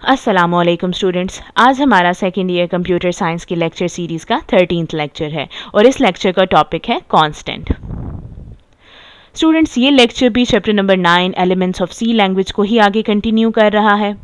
अस्सलामुअलैकुम स्टूडेंट्स। आज हमारा सेकेंड ईयर कंप्यूटर साइंस की लेक्चर सीरीज़ का 13th लेक्चर है और इस लेक्चर का टॉपिक है कांस्टेंट। स्टूडेंट्स, ये लेक्चर भी chapter number 9 elements of C language को ही आगे कंटिन्यू कर रहा है।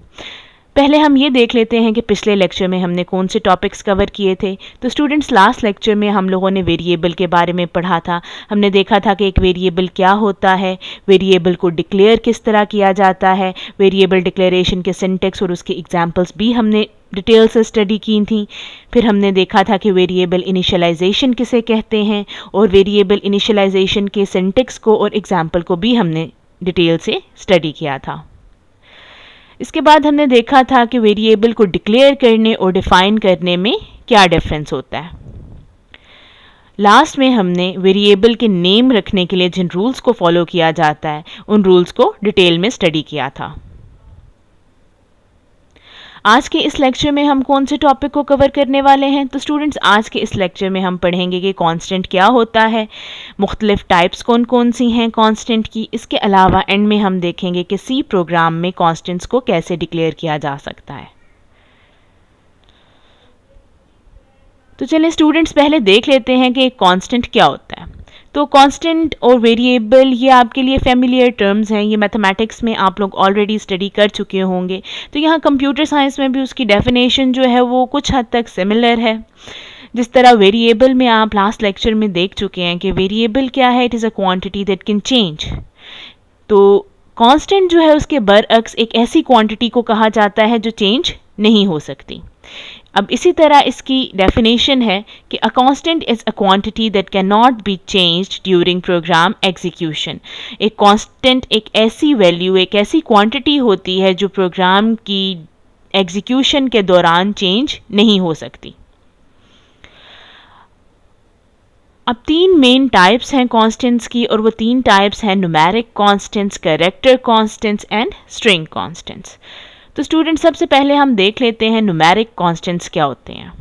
पहले हम ये देख लेते हैं कि पिछले लेक्चर में हमने कौन से टॉपिक्स कवर किए थे। तो स्टूडेंट्स, लास्ट लेक्चर में हम लोगों ने वेरिएबल के बारे में पढ़ा था। हमने देखा था कि एक वेरिएबल क्या होता है, वेरिएबल को डिक्लेयर किस तरह किया जाता है, वेरिएबल डिक्लेरेशन के सिंटेक्स और उसके एग्जांपल्स भी हमने डिटेल से स्टडी की थी। फिर हमने देखा था कि वेरिएबल इनिशियलाइजेशन किसे कहते हैं और वेरिएबल इनिशियलाइजेशन के सिंटेक्स को और एग्जाम्पल को भी हमने डिटेल से स्टडी किया था। इसके बाद हमने देखा था कि वेरिएबल को डिक्लेयर करने और डिफाइन करने में क्या डिफरेंस होता है। लास्ट में हमने वेरिएबल के नेम रखने के लिए जिन रूल्स को फॉलो किया जाता है उन रूल्स को डिटेल में स्टडी किया था। आज के इस लेक्चर में हम कौन से टॉपिक को कवर करने वाले हैं? तो स्टूडेंट्स, आज के इस लेक्चर में हम पढ़ेंगे कि कांस्टेंट क्या होता है, मुख्तलिफ टाइप्स कौन कौन सी हैं कांस्टेंट की। इसके अलावा एंड में हम देखेंगे कि सी प्रोग्राम में कांस्टेंट्स को कैसे डिक्लेयर किया जा सकता है। तो चलिए स्टूडेंट्स, पहले देख लेते हैं कि कांस्टेंट क्या होता है। तो कांस्टेंट और वेरिएबल ये आपके लिए फेमिलियर टर्म्स हैं, ये मैथमेटिक्स में आप लोग ऑलरेडी स्टडी कर चुके होंगे। तो यहाँ कंप्यूटर साइंस में भी उसकी डेफिनेशन जो है वो कुछ हद तक सिमिलर है। जिस तरह वेरिएबल में आप लास्ट लेक्चर में देख चुके हैं कि वेरिएबल क्या है, it is a quantity that can change. तो कांस्टेंट जो है उसके बरअक्स एक ऐसी क्वांटिटी को कहा जाता है जो चेंज नहीं हो सकती। अब इसी तरह इसकी डेफिनेशन है कि a constant is a quantity that can not be changed during program execution. एक कांस्टेंट एक ऐसी वैल्यू, एक ऐसी क्वांटिटी होती है जो प्रोग्राम की एग्जीक्यूशन के दौरान चेंज नहीं हो सकती। अब तीन मेन टाइप्स हैं कांस्टेंट्स की और वो तीन टाइप्स हैं numeric constants, character constants and string constants. तो स्टूडेंट, सबसे पहले हम देख लेते हैं न्यूमेरिक कांस्टेंट्स क्या होते हैं।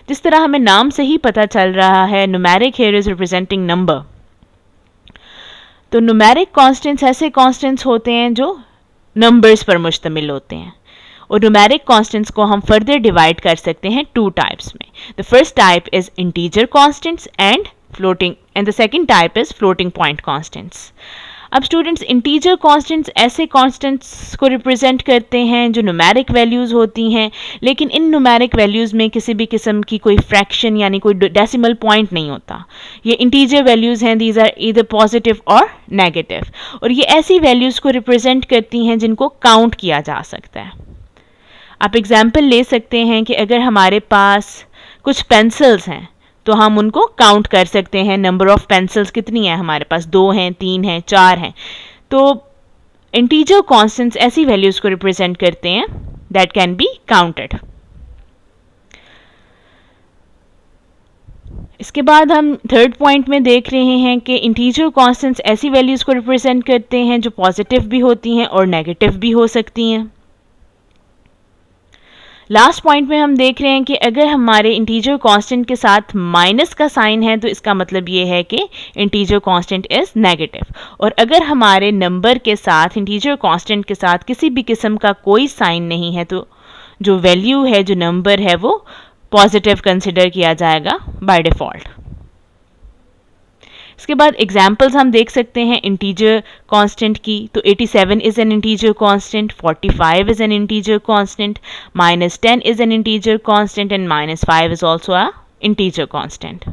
जिस तरह हमें नाम से ही पता चल रहा है, numeric here is representing number. तो न्यूमेरिक कांस्टेंट्स ऐसे कांस्टेंट्स होते हैं जो नंबर्स पर मुश्तमिल होते हैं और न्यूमेरिक कांस्टेंट्स को हम फर्दर डिवाइड कर सकते हैं टू टाइप्स में। The first type is integer constants and the second type is floating point constants. अब स्टूडेंट्स, इंटीजर कांस्टेंट्स ऐसे कांस्टेंट्स को रिप्रेजेंट करते हैं जो न्यूमेरिक वैल्यूज़ होती हैं, लेकिन इन न्यूमेरिक वैल्यूज़ में किसी भी किस्म की कोई फ्रैक्शन यानी कोई डेसिमल पॉइंट नहीं होता। ये इंटीजर वैल्यूज़ हैं, दीज आर ईदर पॉजिटिव और नेगेटिव, और ये ऐसी वैल्यूज़ को रिप्रेजेंट करती हैं जिनको काउंट किया जा सकता है। आप एग्जाम्पल ले सकते हैं कि अगर हमारे पास कुछ पेंसिल्स हैं तो हम उनको काउंट कर सकते हैं। नंबर ऑफ पेंसिल्स कितनी है हमारे पास? 2 हैं, 3 हैं, 4 हैं। तो इंटीजर कांस्टेंट्स ऐसी वैल्यूज को रिप्रेजेंट करते हैं दैट कैन बी काउंटेड। इसके बाद हम थर्ड पॉइंट में देख रहे हैं कि इंटीजर कांस्टेंट्स ऐसी वैल्यूज को रिप्रेजेंट करते हैं जो पॉजिटिव भी होती हैं और नेगेटिव भी हो सकती हैं। लास्ट पॉइंट में हम देख रहे हैं कि अगर हमारे इंटीजर कांस्टेंट के साथ माइनस का साइन है तो इसका मतलब ये है कि इंटीजर कांस्टेंट इज नेगेटिव, और अगर हमारे नंबर के साथ, इंटीजर कांस्टेंट के साथ किसी भी किस्म का कोई साइन नहीं है तो जो वैल्यू है, जो नंबर है, वो पॉजिटिव कंसिडर किया जाएगा बाय डिफ़ॉल्ट। इसके बाद एग्जाम्पल्स हम देख सकते हैं इंटीजर कांस्टेंट की। तो 87 is an integer constant, 45 is an integer constant, -10 is an integer constant and -5 is also a integer constant.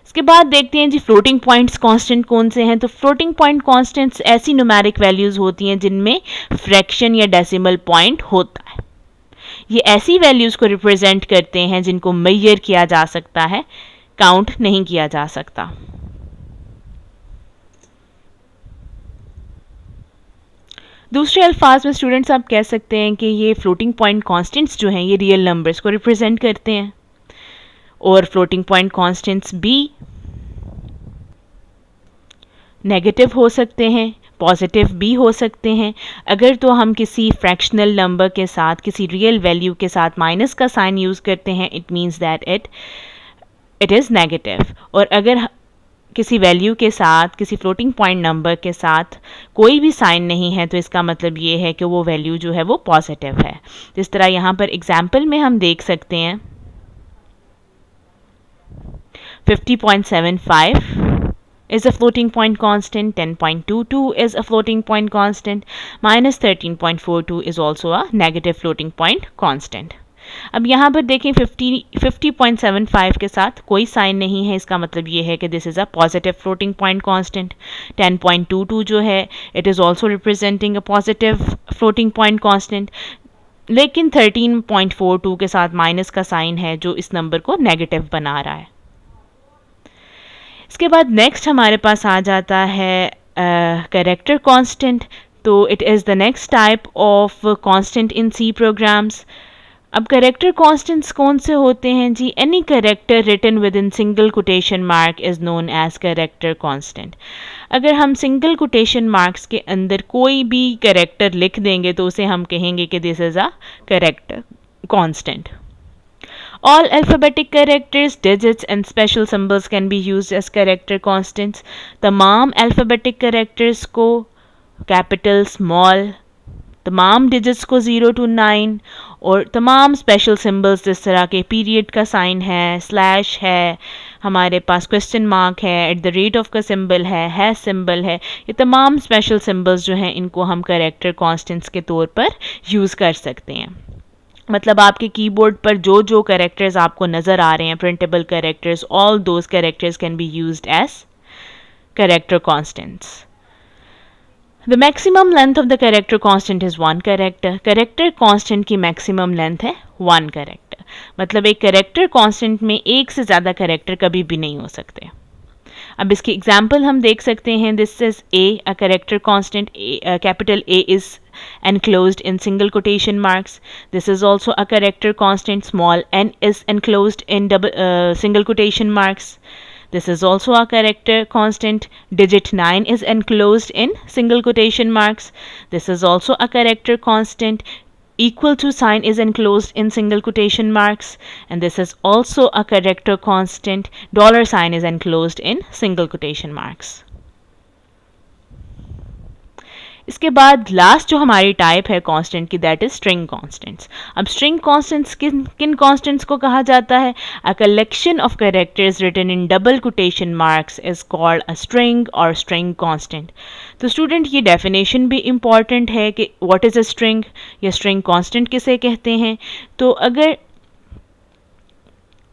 इसके बाद देखते हैं जी फ्लोटिंग पॉइंट्स कांस्टेंट कौन से हैं। तो फ्लोटिंग पॉइंट कांस्टेंट्स ऐसी न्यूमेरिक वैल्यूज़ होती हैं जिनमें फ्रैक्शन या डेसिमल पॉइंट होता है। ये ऐसी वैल्यूज़ को रिप्रेजेंट करते हैं जिनको मेजर किया जा सकता है, काउंट नहीं किया जा सकता। दूसरे अल्फाज में स्टूडेंट्स आप कह सकते हैं कि ये फ्लोटिंग पॉइंट कांस्टेंट्स जो हैं ये रियल नंबर्स को रिप्रेजेंट करते हैं, और फ्लोटिंग पॉइंट कांस्टेंट्स भी नेगेटिव हो सकते हैं, पॉजिटिव भी हो सकते हैं। अगर तो हम किसी फ्रैक्शनल नंबर के साथ, किसी रियल वैल्यू के साथ माइनस का साइन यूज़ करते हैं, it means that it is negative, और अगर किसी वैल्यू के साथ, किसी फ्लोटिंग पॉइंट नंबर के साथ कोई भी साइन नहीं है तो इसका मतलब ये है कि वो वैल्यू जो है वो पॉजिटिव है। जिस तरह यहाँ पर एग्जाम्पल में हम देख सकते हैं 50.75 is a floating point constant, 10.22 is a floating point constant, minus 13.42 is also a negative floating point constant. अब यहाँ पर देखें 50.75 के साथ कोई साइन नहीं है, इसका मतलब ये है कि this is a positive floating point constant. 10.22 जो है it is also representing a positive floating point constant, लेकिन 13.42 के साथ माइनस का साइन है जो इस नंबर को नेगेटिव बना रहा है। इसके बाद नेक्स्ट हमारे पास आ जाता है कैरेक्टर कांस्टेंट। तो it is the next type of constant in C programs. अब कैरेक्टर कांस्टेंट्स कौन से होते हैं जी? Any character written within single quotation mark is known as character constant. अगर हम सिंगल कोटेशन मार्क्स के अंदर कोई भी कैरेक्टर लिख देंगे तो उसे हम कहेंगे कि this is a character constant. All alphabetic characters, digits and special symbols can be used as character constants. तमाम alphabetic characters को कैपिटल, स्मॉल, तमाम डिजिट्स को 0 to 9 और तमाम स्पेशल सिंबल्स जिस तरह के पीरियड का साइन है, स्लैश है, हमारे पास क्वेश्चन मार्क है, एट द रेट ऑफ का सिंबल है सिंबल है, ये तमाम स्पेशल सिंबल्स जो हैं इनको हम कैरेक्टर कांस्टेंट्स के तौर पर यूज़ कर सकते हैं। मतलब आपके कीबोर्ड पर जो जो कैरेक्टर्स आपको नज़र आ रहे हैं, printable characters, all those characters can be used as character constants. The maximum length of the character constant is 1 character. Character constant की मैक्सिमम लेंथ है 1 कैरेक्टर। मतलब एक कैरेक्टर कांस्टेंट में एक से ज़्यादा कैरेक्टर कभी भी नहीं हो सकते। अब इसकी एग्जाम्पल हम देख सकते हैं। This is a, a character constant, capital A is enclosed in single quotation marks. This is also a character constant. Small n is enclosed in single quotation marks. This is also a character constant. Digit 9 is enclosed in single quotation marks. This is also a character constant. Equal to sign is enclosed in single quotation marks, and this is also a character constant. Dollar sign is enclosed in single quotation marks. इसके बाद last जो हमारी type है constant की, that is string constants. अब string constants किन constants को कहा जाता है? A collection of characters written in double quotation marks is called a string और स्ट्रिंग कांस्टेंट। तो स्टूडेंट ये डेफिनेशन भी इम्पॉर्टेंट है कि व्हाट इज़ अ स्ट्रिंग या स्ट्रिंग कांस्टेंट किसे कहते हैं। तो अगर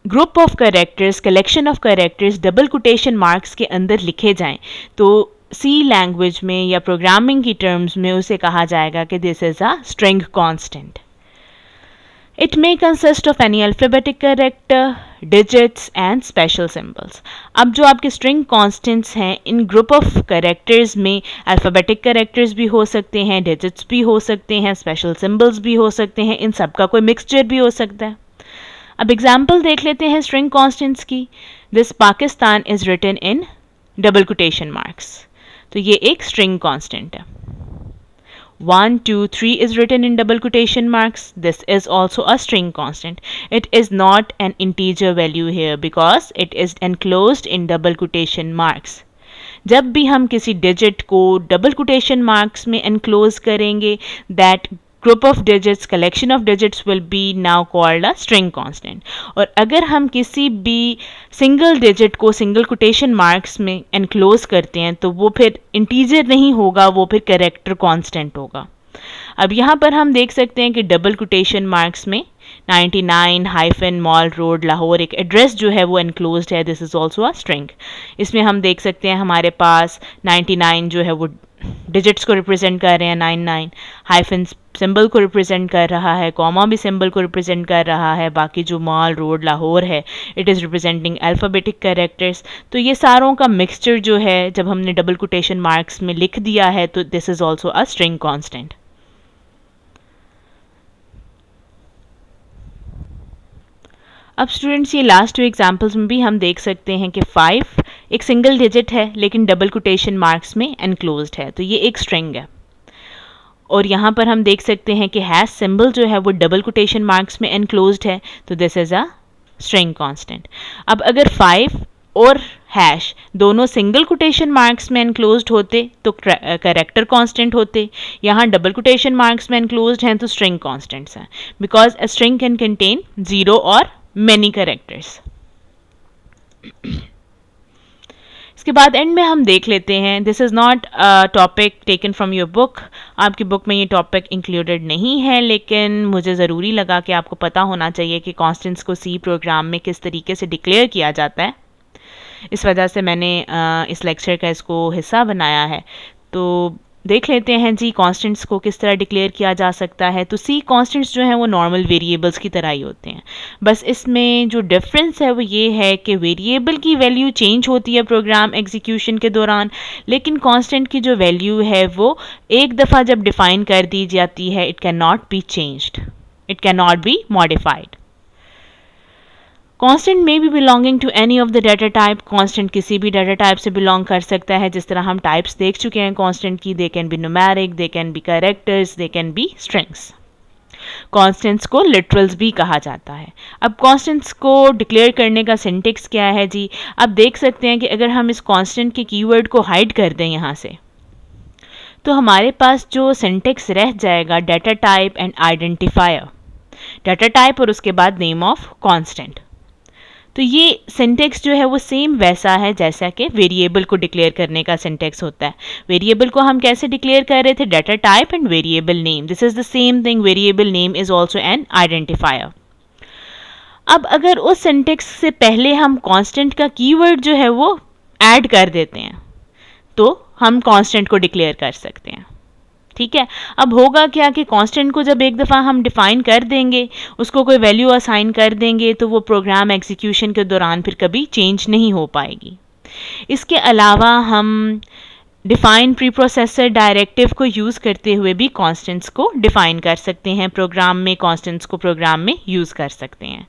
group of characters, collection of characters double quotation marks के अंदर लिखे जाएं तो सी लैंग्वेज में या प्रोग्रामिंग की टर्म्स में उसे कहा जाएगा कि this is a string constant. It may consist of any alphabetic character, digits and special symbols. अब जो आपके स्ट्रिंग कांस्टेंट्स हैं, इन ग्रुप ऑफ कैरेक्टर्स में अल्फ़ाबेटिक कैरेक्टर्स भी हो सकते हैं, डिजिट्स भी हो सकते हैं, स्पेशल सिंबल्स भी हो सकते हैं, इन सब का कोई मिक्सचर भी हो सकता है। अब एग्जाम्पल देख लेते हैं स्ट्रिंग कांस्टेंट्स की। This Pakistan is written in double quotation marks, तो ये एक स्ट्रिंग कांस्टेंट है। 1, 2, 3 is written in double quotation marks. This is also a string constant. It is not an integer value here because it is enclosed in double quotation marks. जब भी हम किसी digit को double quotation marks में enclose करेंगे, that group of digits, collection of digits will be now called a string constant. और अगर हम किसी भी सिंगल डिजिट को सिंगल कोटेशन मार्क्स में एनक्लोज करते हैं तो वो फिर इंटीजर नहीं होगा, वो फिर कैरेक्टर कांस्टेंट होगा। अब यहाँ पर हम देख सकते हैं कि डबल कोटेशन मार्क्स में 99 मॉल रोड लाहौर एक एड्रेस जो है वो एनक्लोज्ड है। This is also a string. इसमें हम देख सकते हैं हमारे पास 99 जो है वो डिजिट्स को रिप्रेजेंट कर रहे हैं, 99 हाइफन सिंबल को रिप्रेजेंट कर रहा है, कॉमा भी सिंबल को रिप्रेजेंट कर रहा है, बाकी जो मॉल रोड लाहौर है it is representing alphabetic characters. तो ये सारों का मिक्सचर जो है जब हमने डबल कोटेशन मार्क्स में लिख दिया है तो this is also a string constant. अब स्टूडेंट्स ये लास्ट टू एग्जाम्पल्स में भी हम देख सकते हैं कि 5 एक सिंगल डिजिट है लेकिन डबल कोटेशन मार्क्स में एनक्लोज्ड है, तो ये एक स्ट्रिंग है। और यहाँ पर हम देख सकते हैं कि हैश सिंबल जो है वो डबल कोटेशन मार्क्स में एनक्लोज्ड है, तो this is a string constant. अब अगर 5 और हैश दोनों सिंगल कोटेशन मार्क्स में एनक्लोज्ड होते तो कैरेक्टर कांस्टेंट होते, यहाँ डबल कोटेशन मार्क्स में एनक्लोज्ड हैं तो स्ट्रिंग कांस्टेंट्स हैं, because a string can contain 0 और मैनी कैरेक्टर्स। इसके बाद एंड में हम देख लेते हैं, this is not topic taken from your book, आपकी बुक में ये टॉपिक इंक्लूडेड नहीं है, लेकिन मुझे ज़रूरी लगा कि आपको पता होना चाहिए कि कॉन्स्टेंट्स को सी प्रोग्राम में किस तरीके से डिक्लेयर किया जाता है। इस वजह से मैंने इस लेक्चर का इसको हिस्सा बनाया है। तो देख लेते हैं जी कॉन्स्टेंट्स को किस तरह डिक्लेयर किया जा सकता है। तो सी कॉन्स्टेंट्स जो हैं वो नॉर्मल वेरिएबल्स की तरह ही होते हैं, बस इसमें जो डिफरेंस है वो ये है कि वेरिएबल की वैल्यू चेंज होती है प्रोग्राम एग्जीक्यूशन के दौरान, लेकिन कांस्टेंट की जो वैल्यू है वो एक दफ़ा जब डिफाइन कर दी जाती है, it can not be changed, it can not be modified. Constant में भी belonging to any of the data type, constant किसी भी डाटा टाइप से बिलोंग कर सकता है। जिस तरह हम टाइप्स देख चुके हैं कांस्टेंट की, they can be numeric, they can be characters, they can be strings. Constants को लिटरल्स भी कहा जाता है। अब कांस्टेंट्स को डिक्लेयर करने का सिंटेक्स क्या है जी, आप देख सकते हैं कि अगर हम इस कांस्टेंट के कीवर्ड को हाइड कर दें यहाँ से, तो हमारे पास जो सिंटेक्स रह जाएगा data type and identifier, data type और उसके बाद नेम ऑफ कांस्टेंट। तो ये सिंटेक्स जो है वो सेम वैसा है जैसा कि वेरिएबल को डिक्लेयर करने का सिंटेक्स होता है। वेरिएबल को हम कैसे डिक्लेयर कर रहे थे, data type and variable name, this is the same thing, variable name is also an identifier. अब अगर उस सिंटेक्स से पहले हम कांस्टेंट का कीवर्ड जो है वो ऐड कर देते हैं तो हम कांस्टेंट को डिक्लेयर कर सकते हैं। ठीक है, अब होगा क्या कि कांस्टेंट को जब एक दफ़ा हम डिफ़ाइन कर देंगे, उसको कोई वैल्यू असाइन कर देंगे, तो वो प्रोग्राम एग्जीक्यूशन के दौरान फिर कभी चेंज नहीं हो पाएगी। इसके अलावा हम डिफ़ाइन प्री प्रोसेसर डायरेक्टिव को यूज़ करते हुए भी कांस्टेंट्स को डिफ़ाइन कर सकते हैं प्रोग्राम में, कांस्टेंट्स को प्रोग्राम में यूज़ कर सकते हैं।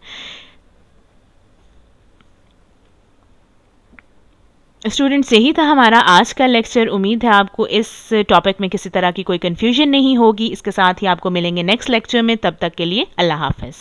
स्टूडेंट्स, यही था हमारा आज का लेक्चर। उम्मीद है आपको इस टॉपिक में किसी तरह की कोई कन्फ्यूजन नहीं होगी। इसके साथ ही आपको मिलेंगे नेक्स्ट लेक्चर में, तब तक के लिए अल्लाह हाफ़िज़।